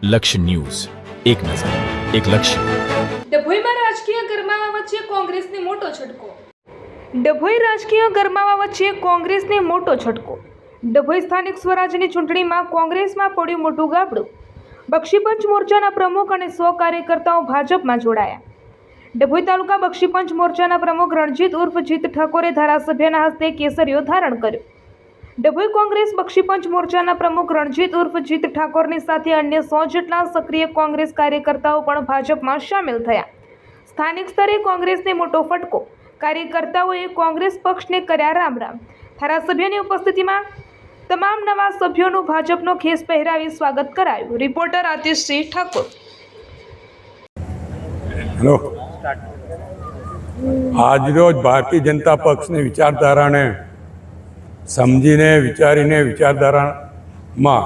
લક્ષ્ય ન્યૂઝ, એક નજર, એક લક્ષ્ય. ડભોઈમાં રાજકીય ગરમાવા વચ્ચે કોંગ્રેસને મોટો ઝટકો. ડભોઈ રાજકીય ગરમાવા વચ્ચે કોંગ્રેસને મોટો ઝટકો. ડભોઈ સ્થાનિક સ્વરાજની ચૂંટણીમાં કોંગ્રેસમાં પડ્યું મોટું ગાબડું. બક્ષીપંચ મોરચાના પ્રમુખ અને 100 કાર્યકર્તાઓ ભાજપમાં જોડાયા. ડભોઈ તાલુકા બક્ષીપંચ મોરચાના પ્રમુખ રણજીત ઉર્ફ જીત ઠાકોરે ધારાસભ્યના હસ્તે કેસરીઓ ધારણ કર્યો. ડભોઈ કોંગ્રેસ બક્ષીપંચ મોરચાના પ્રમુખ રણજીત ઉર્ફ જીત ઠાકોરની સાથે અન્ય 100 જેટલા સક્રિય કોંગ્રેસ કાર્યકર્તાઓ પણ ભાજપમાં સામેલ થયા. સ્થાનિક સ્તરે કોંગ્રેસને મોટો ફટકો. કાર્યકર્તાઓએ કોંગ્રેસ પક્ષને કર્યા રામ રામ. ધારાસભ્યની ઉપસ્થિતિમાં તમામ નવા સભ્યોનું ભાજપનો ખેસ પહેરાવી સ્વાગત કરાયું. રિપોર્ટર આતિશસિંહ ઠાકોર. હેલો, આજરોજ ભારતીય જનતા પક્ષની વિચારધારાને સમજીને વિચારીને વિચારધારામાં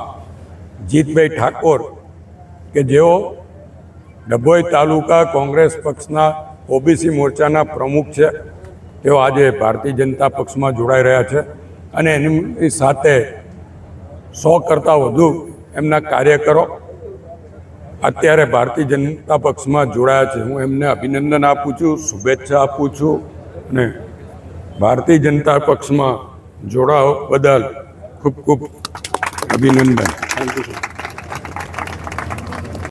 જીતભાઈ ઠાકોર કે જેઓ ડભોઈ તાલુકા કોંગ્રેસ પક્ષના ઓબીસી મોરચાના પ્રમુખ છે, તેઓ આજે ભારતીય જનતા પક્ષમાં જોડાઈ રહ્યા છે અને એની સાથે 100 કરતાં વધુ એમના કાર્યકરો અત્યારે ભારતીય જનતા પક્ષમાં જોડાયા છે. હું એમને અભિનંદન આપું છું, શુભેચ્છા આપું છું અને ભારતીય જનતા પક્ષમાં જોડાવા બદલ ખૂબ ખૂબ અભિનંદન. Thank you.